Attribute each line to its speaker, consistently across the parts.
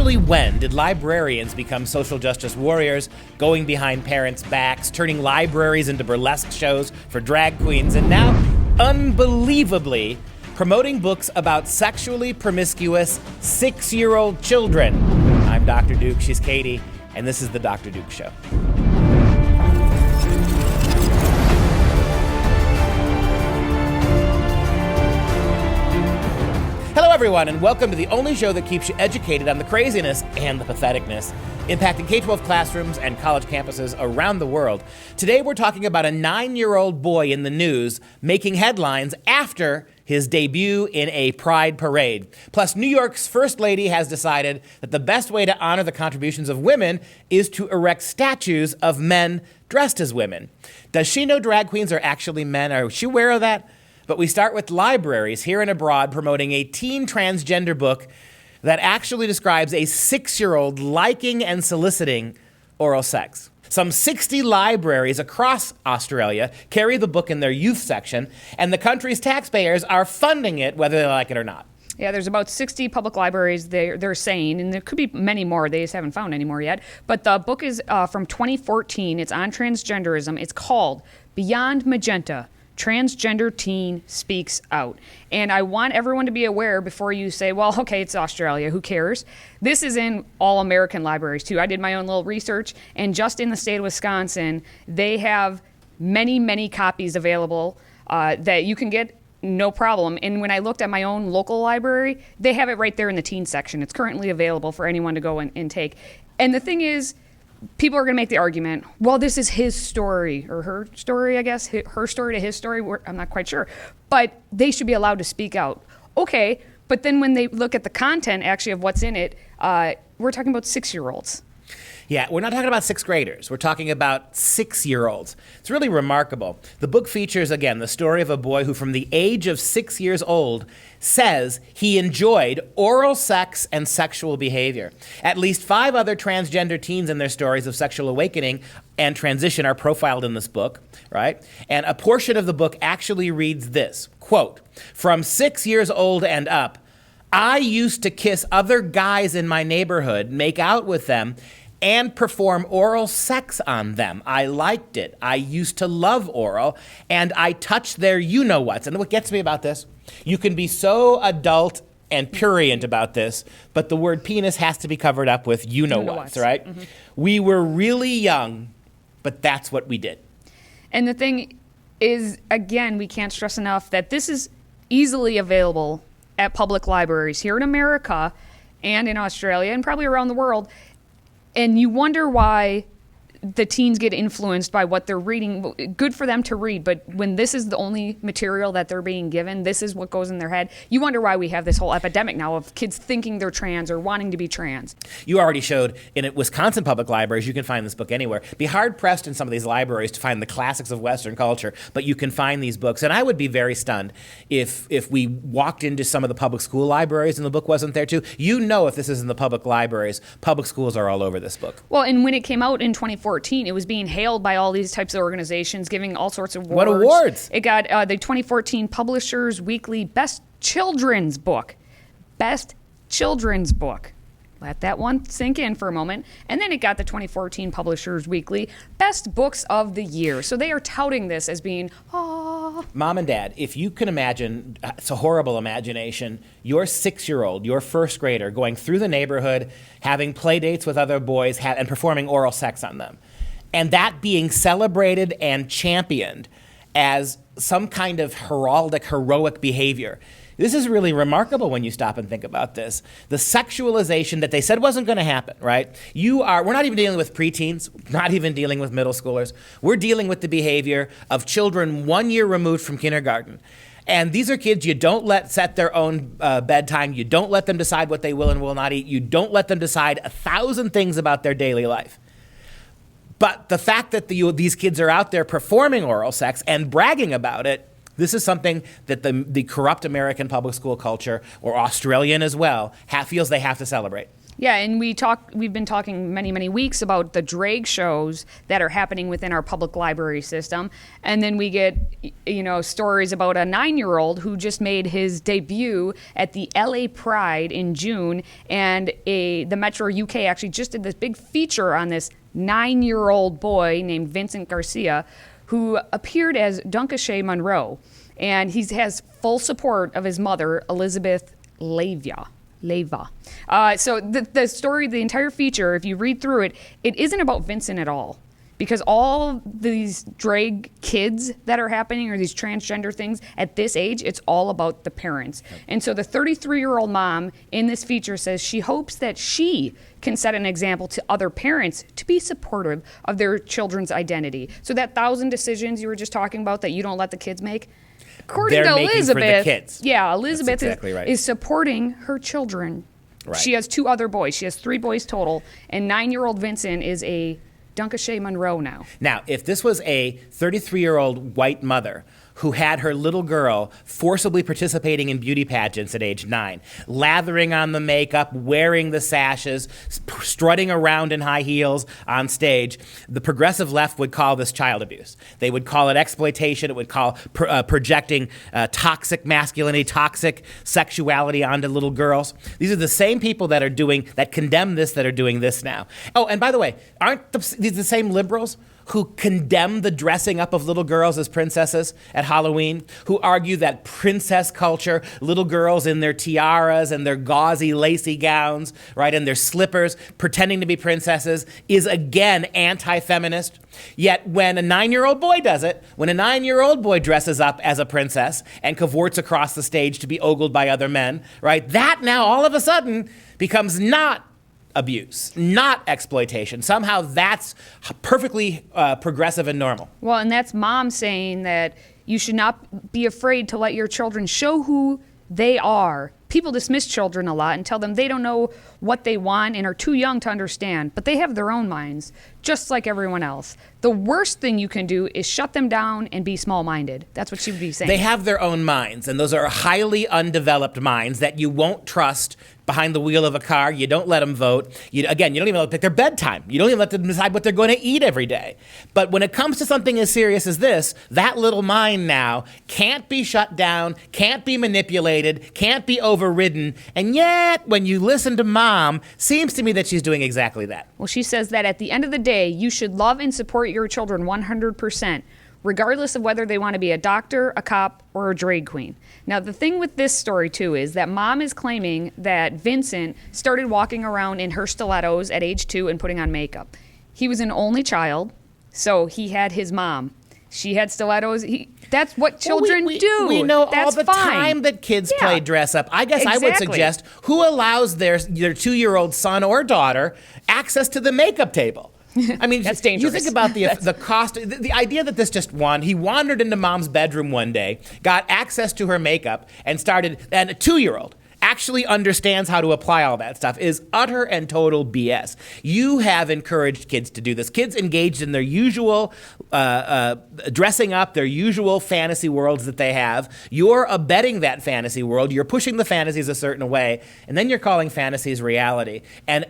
Speaker 1: Actually, when did librarians become social justice warriors, going behind parents' backs, turning libraries into burlesque shows for drag queens, and now, unbelievably, promoting books about sexually promiscuous 6-year-old children? I'm Dr. Duke, she's Katie, and this is the Dr. Duke Show. Hello, everyone, and welcome to the only show that keeps you educated on the craziness and the patheticness impacting K-12 classrooms and college campuses around the world. Today, we're talking about a 9-year-old boy in the news making headlines after his debut in a pride parade. Plus, New York's First Lady has decided that the best way to honor the contributions of women is to erect statues of men dressed as women. Does she know drag queens are actually men? Are she aware of that? But we start with libraries here and abroad promoting a teen transgender book that actually describes a 6-year-old liking and soliciting oral sex. Some 60 libraries across Australia carry the book in their youth section, and the country's taxpayers are funding it whether they like it or not.
Speaker 2: Yeah, there's about 60 public libraries they're saying, and there could be many more. They just haven't found any more yet. But the book is from 2014. It's on transgenderism. It's called Beyond Magenta. Transgender Teen Speaks Out. And I want everyone to be aware before you say, well, okay, it's Australia, who cares? This is in all American libraries, too. I did my own little research, and just in the state of Wisconsin, they have many, many copies available that you can get no problem. And when I looked at my own local library, they have it right there in the teen section. It's currently available for anyone to go and take. And the thing is, people are going to make the argument, well, this is his story, or her story, I guess, her story to his story. I'm not quite sure. But they should be allowed to speak out. Okay, but then when they look at the content, actually, of what's in it, we're talking about 6-year-olds.
Speaker 1: Yeah, we're not talking about 6th graders. We're talking about 6-year-olds. It's really remarkable. The book features, again, the story of a boy who, from the age of 6 years old, says he enjoyed oral sex and sexual behavior. At least 5 other transgender teens and their stories of sexual awakening and transition are profiled in this book, right? And a portion of the book actually reads this, quote, "From 6 years old and up, I used to kiss other guys in my neighborhood, make out with them, and perform oral sex on them. I liked it. I used to love oral, and I touched their you-know-whats." And what gets me about this, you can be so adult and prurient about this, but the word penis has to be covered up with you-know-whats, right? Mm-hmm. We were really young, but that's what we did.
Speaker 2: And the thing is, again, we can't stress enough that this is easily available at public libraries here in America and in Australia and probably around the world. And you wonder why the teens get influenced by what they're reading. Good for them to read, but when this is the only material that they're being given, this is what goes in their head. You wonder why we have this whole epidemic now of kids thinking they're trans or wanting to be trans.
Speaker 1: You already showed in Wisconsin public libraries, you can find this book anywhere. Be hard-pressed in some of these libraries to find the classics of Western culture, but you can find these books. And I would be very stunned if we walked into some of the public school libraries and the book wasn't there too. You know, if this is in the public libraries, public schools are all over this book.
Speaker 2: Well, and when it came out in 2014, it was being hailed by all these types of organizations, giving all sorts of awards.
Speaker 1: What awards?
Speaker 2: It got the 2014 Publishers Weekly Best Children's Book. Best Children's Book. Let that one sink in for a moment. And then it got the 2014 Publishers Weekly Best Books of the Year. So they are touting this as being,
Speaker 1: Mom and Dad, if you can imagine, it's a horrible imagination, your 6-year-old, your first grader, going through the neighborhood, having play dates with other boys, and performing oral sex on them. And that being celebrated and championed as some kind of heraldic, heroic behavior. This is really remarkable when you stop and think about this. The sexualization that they said wasn't going to happen, right? We're not even dealing with preteens, not even dealing with middle schoolers. We're dealing with the behavior of children 1 year removed from kindergarten. And these are kids you don't let set their own bedtime. You don't let them decide what they will and will not eat. You don't let them decide 1,000 things about their daily life. But the fact that these kids are out there performing oral sex and bragging about it, this is something that the corrupt American public school culture, or Australian as well, feels they have to celebrate.
Speaker 2: Yeah, and we've been talking many weeks about the drag shows that are happening within our public library system. And then we get, stories about a 9-year-old who just made his debut at the LA Pride in June. And the Metro UK actually just did this big feature on this 9-year-old boy named Vincent Garcia, who appeared as Dunkashay Monroe. And he has full support of his mother, Elizabeth Leyva. So the story, the entire feature, if you read through it, it isn't about Vincent at all. Because all these drag kids that are happening, or these transgender things at this age, it's all about the parents. And so the 33-year-old mom in this feature says she hopes that she can set an example to other parents to be supportive of their children's identity. So that 1,000 decisions you were just talking about that you don't let the kids make, according to Elizabeth,
Speaker 1: for the kids.
Speaker 2: Yeah, Elizabeth
Speaker 1: exactly right.
Speaker 2: is supporting her children.
Speaker 1: Right.
Speaker 2: She has 2 other boys. She has 3 boys total, and 9-year-old Vincent is a Dunkashay Monroe now.
Speaker 1: Now, if this was a 33-year-old white mother who had her little girl forcibly participating in beauty pageants at age 9, lathering on the makeup, wearing the sashes, strutting around in high heels on stage, the progressive left would call this child abuse. They would call it exploitation. It would call projecting toxic masculinity, toxic sexuality onto little girls. These are the same people that condemn this, that are doing this now. Oh, and by the way, aren't these the same liberals who condemn the dressing up of little girls as princesses at Halloween, who argue that princess culture, little girls in their tiaras and their gauzy, lacy gowns, right, and their slippers, pretending to be princesses, is again anti-feminist? Yet when a 9-year-old boy does it, when a 9-year-old boy dresses up as a princess and cavorts across the stage to be ogled by other men, right, that now all of a sudden becomes not abuse, not exploitation. Somehow that's perfectly progressive and normal.
Speaker 2: Well, and that's mom saying that you should not be afraid to let your children show who they are. People dismiss children a lot and tell them they don't know what they want and are too young to understand, but they have their own minds, just like everyone else. The worst thing you can do is shut them down and be small-minded. That's what she would be saying.
Speaker 1: They have their own minds, and those are highly undeveloped minds that you won't trust behind the wheel of a car. You don't let them vote. You don't even let them pick their bedtime. You don't even let them decide what they're going to eat every day. But when it comes to something as serious as this, that little mind now can't be shut down, can't be manipulated, can't be overridden. And yet, when you listen to mom, seems to me that she's doing exactly that.
Speaker 2: Well, she says that at the end of the day, you should love and support your children 100%. Regardless of whether they want to be a doctor, a cop, or a drag queen. Now, the thing with this story, too, is that mom is claiming that Vincent started walking around in her stilettos at age 2 and putting on makeup. He was an only child, so he had his mom. She had stilettos. That's what children do.
Speaker 1: We know
Speaker 2: that's
Speaker 1: all the
Speaker 2: fine.
Speaker 1: time that kids play dress up. I guess I would
Speaker 2: Exactly.
Speaker 1: suggest, who allows their 2-year-old son or daughter access to the makeup table? I mean,
Speaker 2: That's dangerous.
Speaker 1: You think about the cost, the idea that this just he wandered into mom's bedroom one day, got access to her makeup, and a 2-year-old actually understands how to apply all that stuff, is utter and total BS. You have encouraged kids to do this. Kids engaged in their usual dressing up, their usual fantasy worlds that they have. You're abetting that fantasy world. You're pushing the fantasies a certain way, and then you're calling fantasies reality and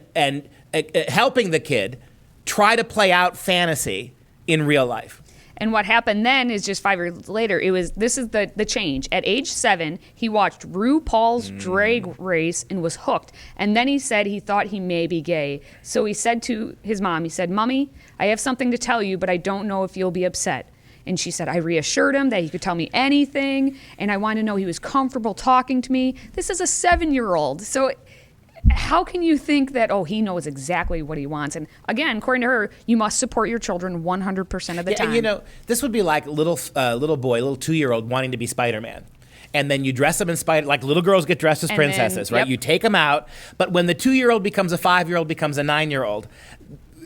Speaker 1: helping the kid try to play out fantasy in real life.
Speaker 2: And what happened then is just 5 years later, this is the change. At age 7, he watched RuPaul's Drag Race and was hooked. And then he said he thought he may be gay. So he said to his mom, he said, "Mommy, I have something to tell you, but I don't know if you'll be upset." And she said, I reassured him that he could tell me anything, and I wanted to know he was comfortable talking to me. This is a 7-year-old. So how can you think that, he knows exactly what he wants? And again, according to her, you must support your children 100% of the time.
Speaker 1: And this would be like little 2-year-old wanting to be Spider-Man. And then you dress them in Spider, like little girls get dressed as princesses, right?
Speaker 2: Yep.
Speaker 1: You take them out, but when the 2-year-old becomes a 5-year-old, becomes a 9-year-old,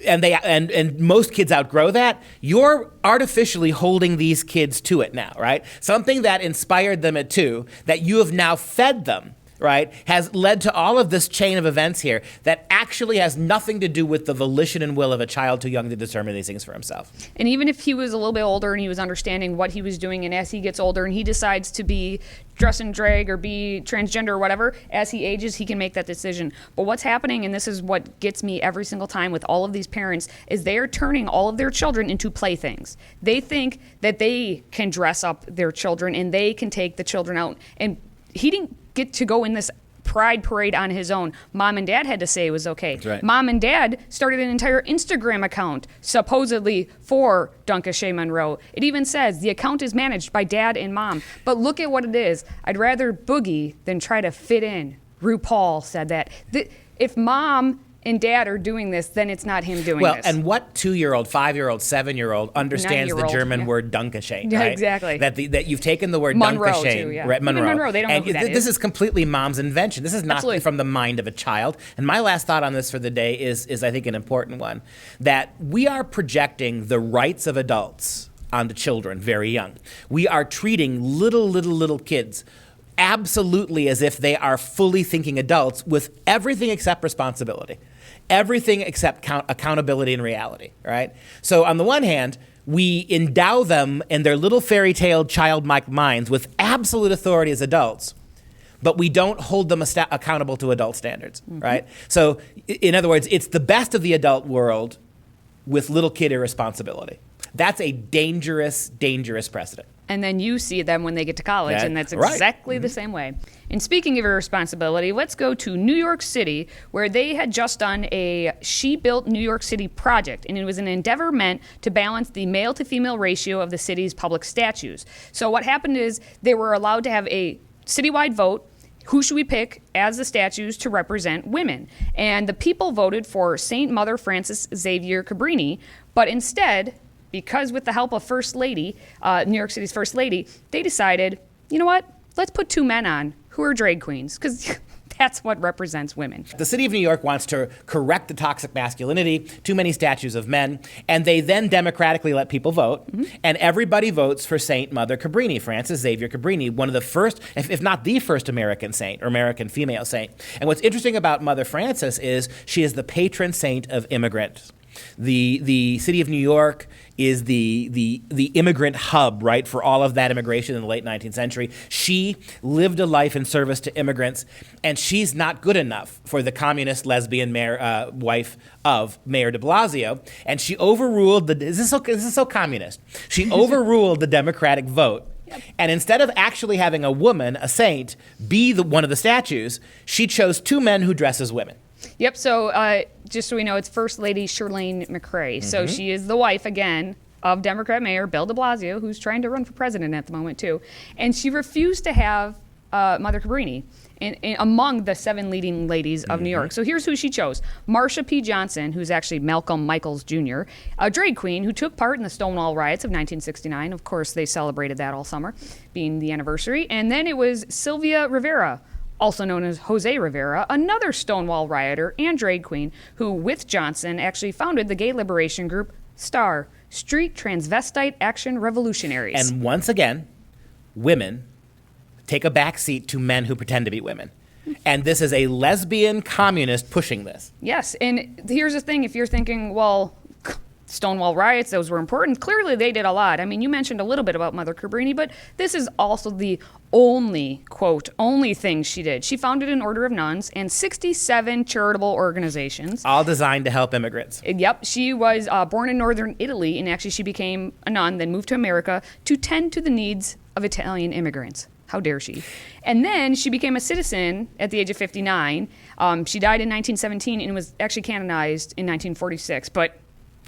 Speaker 1: and most kids outgrow that, you're artificially holding these kids to it now, right? Something that inspired them at 2, that you have now fed them right, has led to all of this chain of events here that actually has nothing to do with the volition and will of a child too young to determine these things for himself.
Speaker 2: And even if he was a little bit older and he was understanding what he was doing, and as he gets older and he decides to be dress and drag or be transgender or whatever, as he ages, he can make that decision. But what's happening, and this is what gets me every single time with all of these parents, is they are turning all of their children into playthings. They think that they can dress up their children and they can take the children out. And he didn't get to go in this pride parade on his own. Mom and dad had to say it was okay.
Speaker 1: That's right.
Speaker 2: Mom and dad started an entire Instagram account supposedly for Duncan Shea Monroe. It even says the account is managed by dad and mom. But look at what it is. I'd rather boogie than try to fit in. RuPaul said that. If mom and dad are doing this, then it's not him doing this.
Speaker 1: Well, and what 2-year-old, 5-year-old, 7-year-old understands the
Speaker 2: 9-year-old,
Speaker 1: German word Dankeschön,
Speaker 2: Yeah,
Speaker 1: right?
Speaker 2: exactly.
Speaker 1: That you've taken the word
Speaker 2: Monroe,
Speaker 1: Dankeschön,
Speaker 2: too, yeah.
Speaker 1: right?
Speaker 2: Even Monroe, they don't know
Speaker 1: and
Speaker 2: who that
Speaker 1: this
Speaker 2: is.
Speaker 1: is completely mom's invention. This is not
Speaker 2: Absolutely.
Speaker 1: from the mind of a child. And my last thought on this for the day is I think an important one, that we are projecting the rights of adults onto children very young. We are treating little kids absolutely as if they are fully thinking adults with everything except responsibility. Everything except accountability and reality, right? So on the one hand, we endow them in their little fairy tale childlike minds with absolute authority as adults, but we don't hold them accountable to adult standards, right? So in other words, it's the best of the adult world with little kid irresponsibility. That's a dangerous precedent.
Speaker 2: And then you see them when they get to college, and that's exactly the same way. And speaking of irresponsibility, let's go to New York City, where they had just done a She Built New York City project, and it was an endeavor meant to balance the male-to-female ratio of the city's public statues. So what happened is they were allowed to have a citywide vote. Who should we pick as the statues to represent women? And the people voted for Saint Mother Frances Xavier Cabrini, but instead, because with the help of First Lady, New York City's First Lady, they decided, you know what? Let's put 2 men on who are drag queens, because that's what represents women.
Speaker 1: The city of New York wants to correct the toxic masculinity, too many statues of men, and they then democratically let people vote, and everybody votes for Saint Mother Cabrini, Frances Xavier Cabrini, one of the first, if not the first American saint, or American female saint. And what's interesting about Mother Frances is she is the patron saint of immigrants. The city of New York is the immigrant hub, right, for all of that immigration in the late 19th century. She lived a life in service to immigrants, and she's not good enough for the communist lesbian mayor, wife of Mayor de Blasio, and she overruled this is so communist. She overruled the Democratic vote. And instead of actually having a woman, a saint, be one of the statues, she chose 2 men who dress as women.
Speaker 2: Yep, so just so we know, it's First Lady Shirlane McRae. So she is the wife, again, of Democrat Mayor Bill de Blasio, who's trying to run for president at the moment, too. And she refused to have Mother Cabrini among the 7 leading ladies of New York. So here's who she chose. Marsha P. Johnson, who's actually Malcolm Michaels Jr., a drag queen who took part in the Stonewall riots of 1969. Of course, they celebrated that all summer, being the anniversary. And then it was Sylvia Rivera, also known as Jose Rivera, another Stonewall rioter and drag queen who, with Johnson, actually founded the gay liberation group STAR, Street Transvestite Action Revolutionaries.
Speaker 1: And once again, women take a backseat to men who pretend to be women. And this is a lesbian communist pushing this.
Speaker 2: Yes, and here's the thing. If you're thinking, well, Stonewall riots, those were important. Clearly, they did a lot. I mean, you mentioned a little bit about Mother Cabrini, but this is also the only, quote, only thing she did. She founded an order of nuns and 67 charitable organizations.
Speaker 1: All designed to help immigrants.
Speaker 2: Yep. She was born in northern Italy, and actually she became a nun, then moved to America to tend to the needs of Italian immigrants. How dare she? And then she became a citizen at the age of 59. She died in 1917 and was actually canonized in 1946, but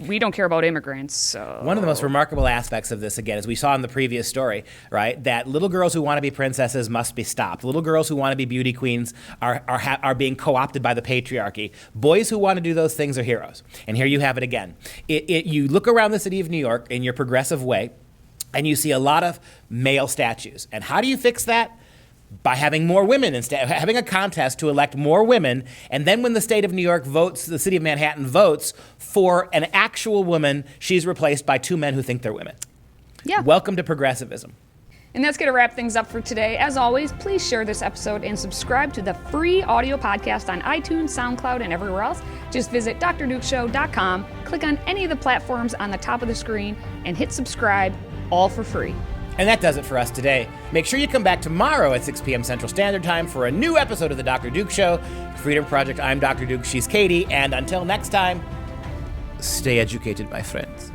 Speaker 2: we don't care about immigrants. So.
Speaker 1: One of the most remarkable aspects of this, again, as we saw in the previous story, right, that little girls who want to be princesses must be stopped. Little girls who want to be beauty queens are being co-opted by the patriarchy. Boys who want to do those things are heroes. And here you have it again. You look around the city of New York in your progressive way, and you see a lot of male statues. And how do you fix that? By having more women instead, having a contest to elect more women, and then when the state of New York votes, the city of Manhattan votes for an actual woman, she's replaced by 2 men who think they're women.
Speaker 2: Yeah.
Speaker 1: Welcome to progressivism.
Speaker 2: And that's going to wrap things up for today. As always, please share this episode and subscribe to the free audio podcast on iTunes, SoundCloud, and everywhere else. Just visit drdukeshow.com, click on any of the platforms on the top of the screen, and hit subscribe, all for free.
Speaker 1: And that does it for us today. Make sure you come back tomorrow at 6 p.m. Central Standard Time for a new episode of The Dr. Duke Show. Freedom Project, I'm Dr. Duke, she's Katie, and until next time, stay educated, my friends.